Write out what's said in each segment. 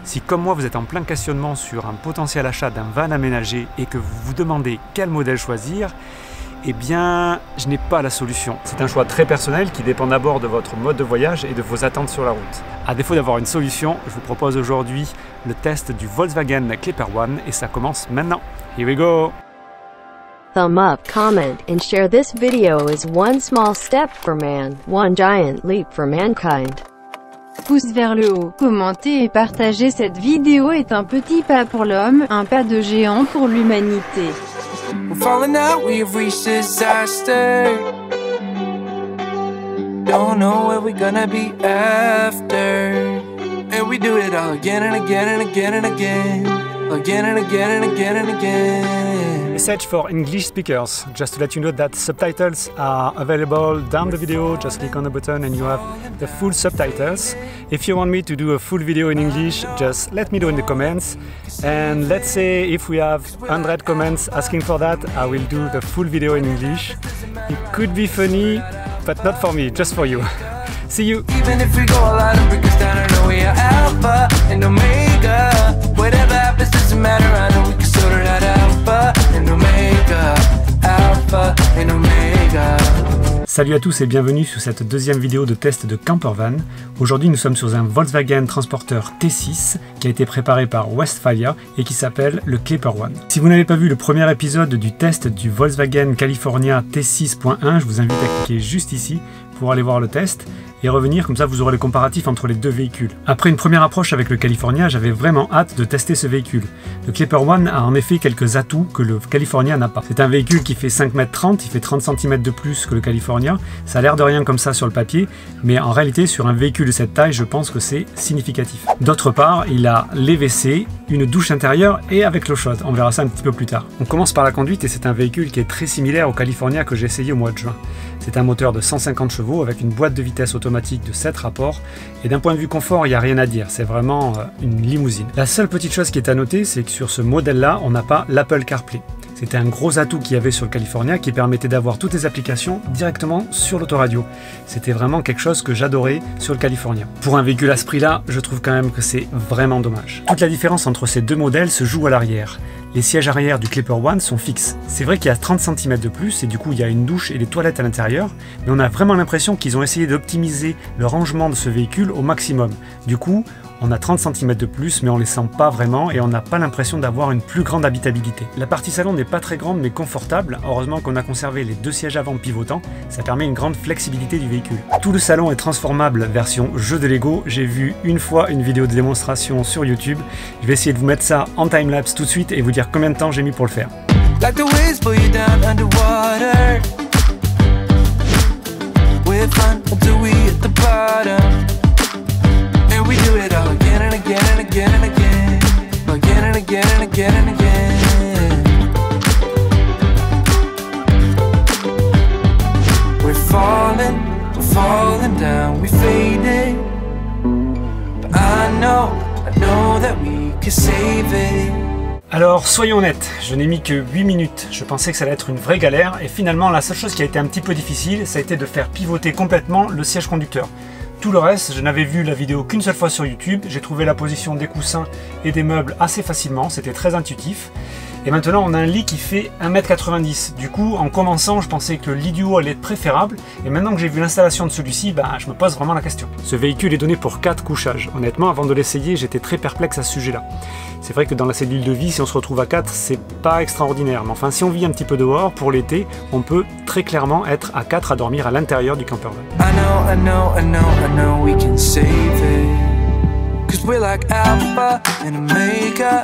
Si comme moi vous êtes en plein questionnement sur un potentiel achat d'un van aménagé et que vous vous demandez quel modèle choisir, eh bien je n'ai pas la solution. C'est un choix très personnel qui dépend d'abord de votre mode de voyage et de vos attentes sur la route. À défaut d'avoir une solution, je vous propose aujourd'hui le test du Volkswagen Clipper One et ça commence maintenant. Here we go! Thumb up, comment, and share this video as one small step for man, one giant leap for mankind. Pouce vers le haut, commentez et partagez cette vidéo est un petit pas pour l'homme, un pas de géant pour l'humanité. We're falling out, we've reached disaster. Don't know where we're gonna be after. And we do it all again and again and again and again. Again and again and again and again. Message for English speakers, just to let you know that subtitles are available down the video. Just click on the button and you have the full subtitles. If you want me to do a full video in English, just let me know in the comments. And let's say if we have 100 comments asking for that, I will do the full video in English. It could be funny, but not for me, just for you. See you! Even if we go all out and break us down, I know we are Alpha and Omega. Whatever happens doesn't matter, I know we can sort it out. Alpha and Omega. Alpha and Omega. Salut à tous et bienvenue sur cette deuxième vidéo de test de campervan. Aujourd'hui nous sommes sur un Volkswagen Transporter T6 qui a été préparé par Westfalia et qui s'appelle le Clipper One. Si vous n'avez pas vu le premier épisode du test du Volkswagen California T6.1, je vous invite à cliquer juste ici pour aller voir le test et revenir, comme ça vous aurez le comparatif entre les deux véhicules. Après une première approche avec le California, j'avais vraiment hâte de tester ce véhicule. Le Clipper One a en effet quelques atouts que le California n'a pas. C'est un véhicule qui fait 5,30 m, il fait 30 cm de plus que le California. Ça a l'air de rien comme ça sur le papier, mais en réalité sur un véhicule de cette taille, je pense que c'est significatif. D'autre part, il a les WC, une douche intérieure et avec l'eau chaude. On verra ça un petit peu plus tard. On commence par la conduite et c'est un véhicule qui est très similaire au California que j'ai essayé au mois de juin. C'est un moteur de 150 chevaux avec une boîte de vitesse automatique de 7 rapports et d'un point de vue confort, il n'y a rien à dire, c'est vraiment une limousine. La seule petite chose qui est à noter, c'est que sur ce modèle-là, on n'a pas l'Apple CarPlay. C'était un gros atout qu'il y avait sur le California qui permettait d'avoir toutes les applications directement sur l'autoradio. C'était vraiment quelque chose que j'adorais sur le California. Pour un véhicule à ce prix-là, je trouve quand même que c'est vraiment dommage. Toute la différence entre ces deux modèles se joue à l'arrière. Les sièges arrière du Clipper One sont fixes. C'est vrai qu'il y a 30 cm de plus et du coup il y a une douche et des toilettes à l'intérieur, mais on a vraiment l'impression qu'ils ont essayé d'optimiser le rangement de ce véhicule au maximum. Du coup, on a 30 cm de plus, mais on les sent pas vraiment et on n'a pas l'impression d'avoir une plus grande habitabilité. La partie salon n'est pas très grande mais confortable. Heureusement qu'on a conservé les deux sièges avant pivotants, ça permet une grande flexibilité du véhicule. Tout le salon est transformable version jeu de Lego. J'ai vu une fois une vidéo de démonstration sur YouTube. Je vais essayer de vous mettre ça en timelapse tout de suite et vous dire combien de temps j'ai mis pour le faire. Like the waves pull you down underwater. We're fun until we hit the bottom. And we do it all again and again and again and again. Again and again and again and again. We're falling down, we faded. But I know that we can save it. Alors soyons honnêtes, je n'ai mis que 8 minutes, je pensais que ça allait être une vraie galère et finalement la seule chose qui a été un petit peu difficile, ça a été de faire pivoter complètement le siège conducteur. Tout le reste, je n'avais vu la vidéo qu'une seule fois sur YouTube, j'ai trouvé la position des coussins et des meubles assez facilement, c'était très intuitif. Et maintenant on a un lit qui fait 1,90 m. Du coup, en commençant, je pensais que le lit du haut allait être préférable. Et maintenant que j'ai vu l'installation de celui-ci, je me pose vraiment la question. Ce véhicule est donné pour 4 couchages. Honnêtement, avant de l'essayer, j'étais très perplexe à ce sujet-là. C'est vrai que dans la cellule de vie, si on se retrouve à 4, c'est pas extraordinaire. Mais enfin, si on vit un petit peu dehors, pour l'été, on peut très clairement être à 4 à dormir à l'intérieur du campervan. I know we can save it. 'Cause we're like Alpha and Omega.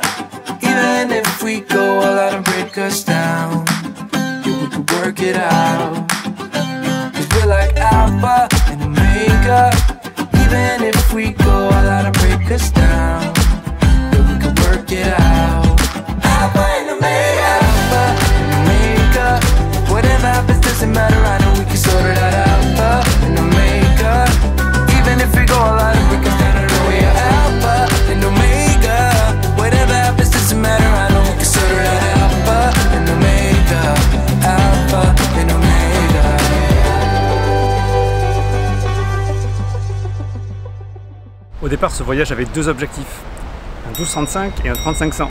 Even if we go all out and break us down, yeah, we could work it out. 'Cause we're like Alpha and Omega. Even if we go all out and break us down, yeah, we could work it out. Alpha and Omega. Alpha and Omega. Whatever happens doesn't matter, I know we can sort it out. Alpha and Omega. Even if we go all out and break us down, I know we are Alpha and Omega. Whatever happens doesn't matter, I know we can sort it out. Alpha and Omega. Alpha and Omega. Au départ, ce voyage avait deux objectifs. 1235 et un 3500.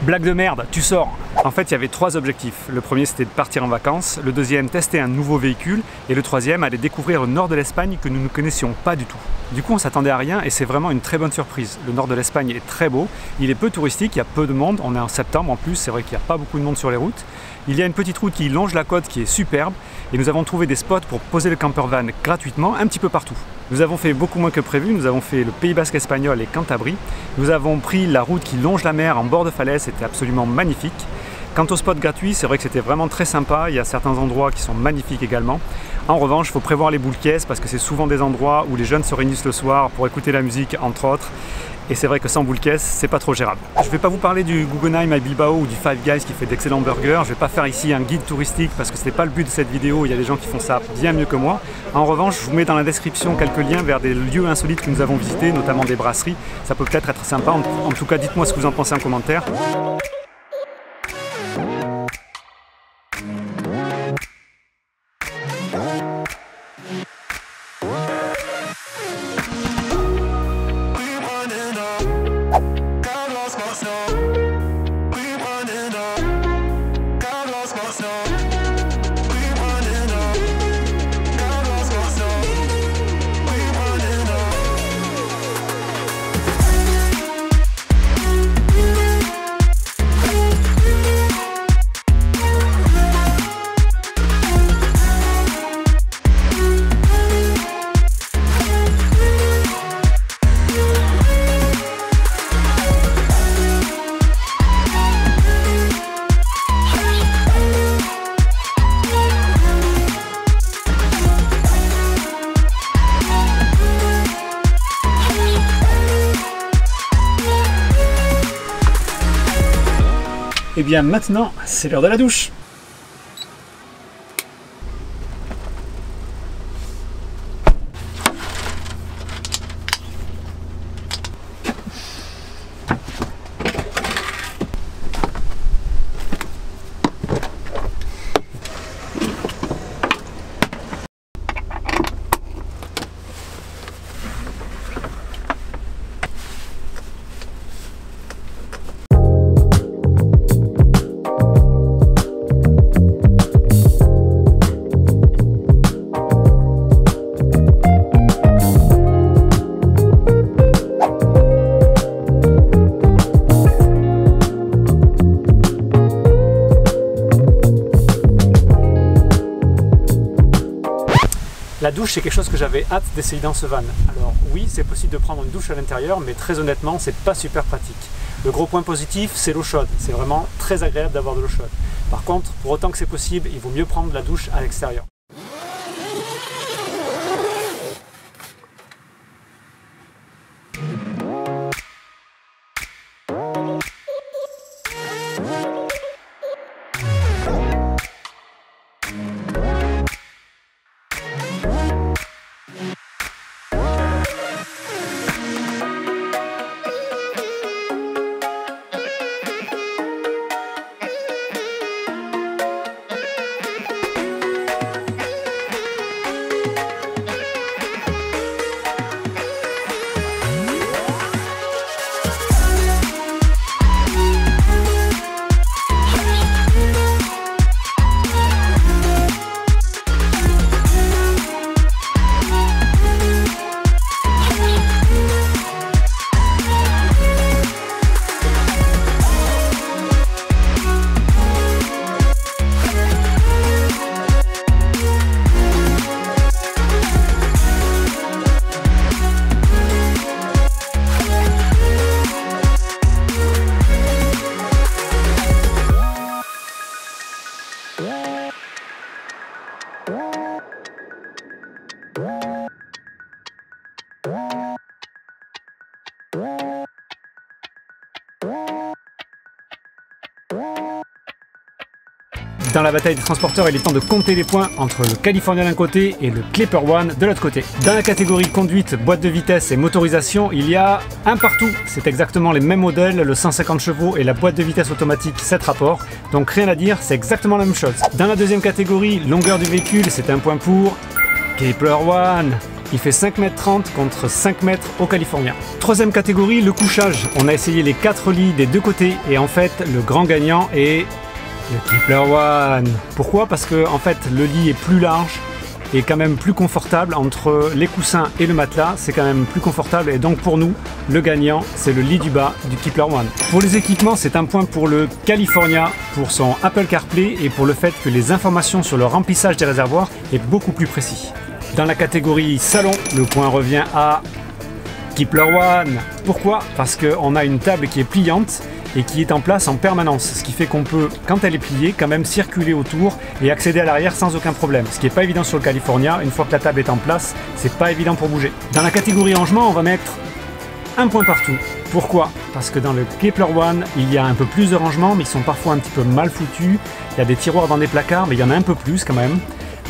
Blague de merde, tu sors! En fait, il y avait 3 objectifs. Le premier, c'était de partir en vacances. Le deuxième, tester un nouveau véhicule. Et le troisième, aller découvrir le nord de l'Espagne que nous ne connaissions pas du tout. Du coup, on s'attendait à rien et c'est vraiment une très bonne surprise. Le nord de l'Espagne est très beau. Il est peu touristique, il y a peu de monde. On est en septembre en plus, c'est vrai qu'il n'y a pas beaucoup de monde sur les routes. Il y a une petite route qui longe la côte qui est superbe. Et nous avons trouvé des spots pour poser le campervan gratuitement un petit peu partout. Nous avons fait beaucoup moins que prévu. Nous avons fait le Pays Basque espagnol et Cantabrie. Nous avons pris la route qui longe la mer en bord de falaise. C'était absolument magnifique. Quant aux spots gratuits, c'est vrai que c'était vraiment très sympa. Il y a certains endroits qui sont magnifiques également. En revanche, il faut prévoir les boules caisses parce que c'est souvent des endroits où les jeunes se réunissent le soir pour écouter la musique, entre autres. Et c'est vrai que sans boules caisses, c'est pas trop gérable. Je ne vais pas vous parler du Guggenheim à Bilbao ou du Five Guys qui fait d'excellents burgers. Je ne vais pas faire ici un guide touristique parce que ce n'est pas le but de cette vidéo. Il y a des gens qui font ça bien mieux que moi. En revanche, je vous mets dans la description quelques liens vers des lieux insolites que nous avons visités, notamment des brasseries. Ça peut peut-être être sympa. En tout cas, dites-moi ce que vous en pensez en commentaire. Et bien maintenant, c'est l'heure de la douche. La douche, c'est quelque chose que j'avais hâte d'essayer dans ce van. Alors oui, c'est possible de prendre une douche à l'intérieur, mais très honnêtement, c'est pas super pratique. Le gros point positif, c'est l'eau chaude. C'est vraiment très agréable d'avoir de l'eau chaude. Par contre, pour autant que c'est possible, il vaut mieux prendre la douche à l'extérieur. Dans la bataille des transporteurs, il est temps de compter les points entre le California d'un côté et le Clipper One de l'autre côté. Dans la catégorie conduite, boîte de vitesse et motorisation, il y a un partout. C'est exactement les mêmes modèles, le 150 chevaux et la boîte de vitesse automatique 7 rapports. Donc rien à dire, c'est exactement la même chose. Dans la deuxième catégorie, longueur du véhicule, c'est un point pour Clipper One. il fait 5,30 m contre 5 m au California. Troisième catégorie, le couchage. On a essayé les 4 lits des deux côtés et en fait le grand gagnant est le Kepler One. Pourquoi? Parce que en fait le lit est plus large et quand même plus confortable entre les coussins et le matelas, c'est quand même plus confortable et donc pour nous, le gagnant, c'est le lit du bas du Kepler One. Pour les équipements, c'est un point pour le California, pour son Apple CarPlay et pour le fait que les informations sur le remplissage des réservoirs est beaucoup plus précis. Dans la catégorie salon, le point revient à Kepler One. Pourquoi? Parce qu'on a une table qui est pliante et qui est en place en permanence, ce qui fait qu'on peut, quand elle est pliée, quand même circuler autour et accéder à l'arrière sans aucun problème, ce qui n'est pas évident sur le California. Une fois que la table est en place, c'est pas évident pour bouger. Dans la catégorie rangement, on va mettre un point partout. Pourquoi? Parce que dans le Kepler One, il y a un peu plus de rangement, mais ils sont parfois un petit peu mal foutus. Il y a des tiroirs dans des placards, mais il y en a un peu plus quand même.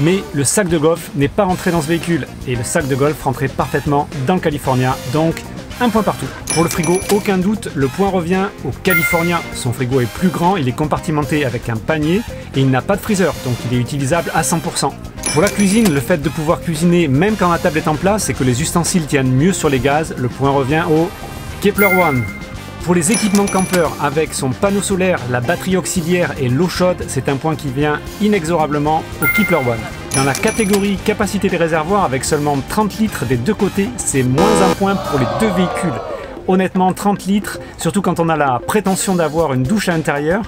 Mais le sac de golf n'est pas rentré dans ce véhicule et le sac de golf rentrait parfaitement dans le California, donc un point partout. Pour le frigo, aucun doute, le point revient au California. Son frigo est plus grand, il est compartimenté avec un panier et il n'a pas de freezer, donc il est utilisable à 100%. Pour la cuisine, le fait de pouvoir cuisiner même quand la table est en place et que les ustensiles tiennent mieux sur les gaz, le point revient au Kepler One. Pour les équipements campeurs, avec son panneau solaire, la batterie auxiliaire et l'eau chaude, c'est un point qui vient inexorablement au Kepler One. Dans la catégorie capacité des réservoirs, avec seulement 30 litres des deux côtés, c'est moins un point pour les deux véhicules. Honnêtement, 30 litres, surtout quand on a la prétention d'avoir une douche à l'intérieur,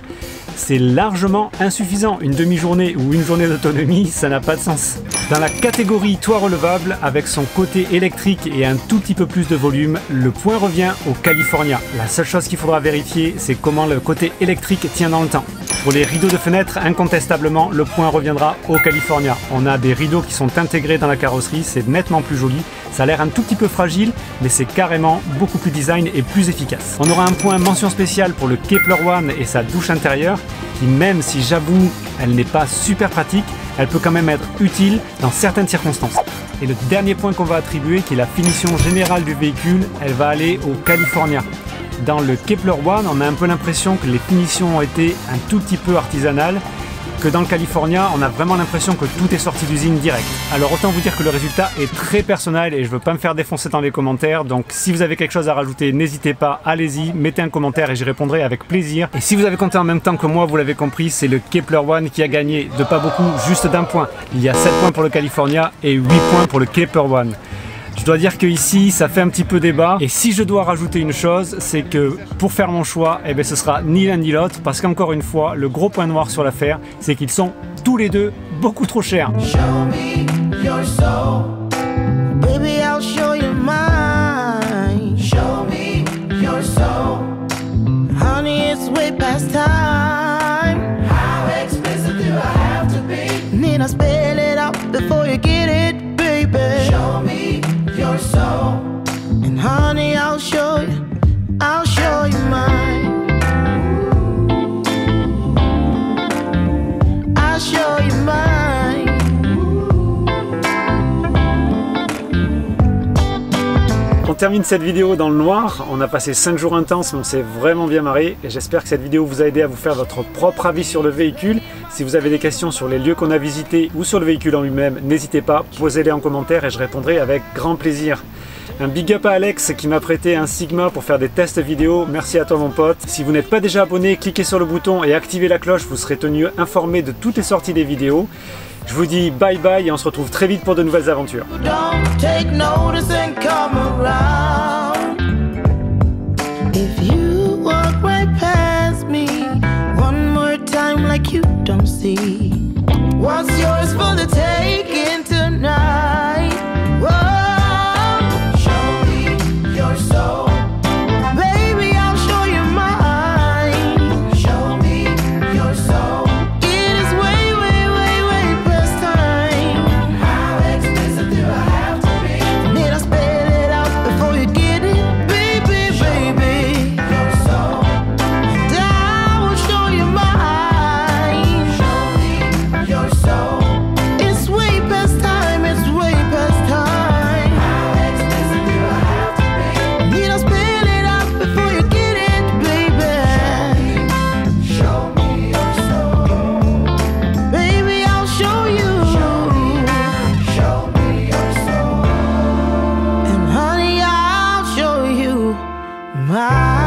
c'est largement insuffisant. Une demi-journée ou une journée d'autonomie, ça n'a pas de sens. Dans la catégorie toit relevable, avec son côté électrique et un tout petit peu plus de volume, le point revient au California. La seule chose qu'il faudra vérifier, c'est comment le côté électrique tient dans le temps. Pour les rideaux de fenêtre, incontestablement, le point reviendra au California. On a des rideaux qui sont intégrés dans la carrosserie, c'est nettement plus joli. Ça a l'air un tout petit peu fragile, mais c'est carrément beaucoup plus design et plus efficace. On aura un point mention spéciale pour le Kepler One et sa douche intérieure, qui même si j'avoue, elle n'est pas super pratique, elle peut quand même être utile dans certaines circonstances. Et le dernier point qu'on va attribuer, qui est la finition générale du véhicule, elle va aller au California. Dans le Kepler One, on a un peu l'impression que les finitions ont été un tout petit peu artisanales, que dans le California, on a vraiment l'impression que tout est sorti d'usine direct. Alors autant vous dire que le résultat est très personnel et je veux pas me faire défoncer dans les commentaires, donc si vous avez quelque chose à rajouter, n'hésitez pas, allez-y, mettez un commentaire et j'y répondrai avec plaisir. Et si vous avez compté en même temps que moi, vous l'avez compris, c'est le Kepler One qui a gagné, de pas beaucoup, juste d'un point. Il y a 7 points pour le California et 8 points pour le Kepler One. Je dois dire que ici, ça fait un petit peu débat. Et si je dois rajouter une chose, c'est que pour faire mon choix, eh bien, ce sera ni l'un ni l'autre. Parce qu'encore une fois, le gros point noir sur l'affaire, c'est qu'ils sont tous les deux beaucoup trop chers. Show me your soul. Baby, I'll show you mine. Show me your soul. Honey, it's way past time. How expensive do I have to be? Need I spell it out before you get it, baby? Show me your soul. And honey, I'll show you mine. I'll show you mine. On termine cette vidéo dans le noir. On a passé 5 jours intenses, mais on s'est vraiment bien marré. Et j'espère que cette vidéo vous a aidé à vous faire votre propre avis sur le véhicule. Si vous avez des questions sur les lieux qu'on a visités ou sur le véhicule en lui-même, n'hésitez pas, posez-les en commentaire et je répondrai avec grand plaisir. Un big up à Alex qui m'a prêté un Sigma pour faire des tests vidéo. Merci à toi mon pote. Si vous n'êtes pas déjà abonné, cliquez sur le bouton et activez la cloche. Vous serez tenu informé de toutes les sorties des vidéos. Je vous dis bye bye et on se retrouve très vite pour de nouvelles aventures. Don't take notice and come around. If you walk right past me one more time like you don't see what's yours for the taking tonight. Whoa, show me your soul. Baby, I'll show you mine. Show me your soul. It is way, way, way, way past time. How expensive do I have to be? Need I spell it out before you get it? Baby, baby, your soul. And I will show you mine. Show me your soul. It's way past my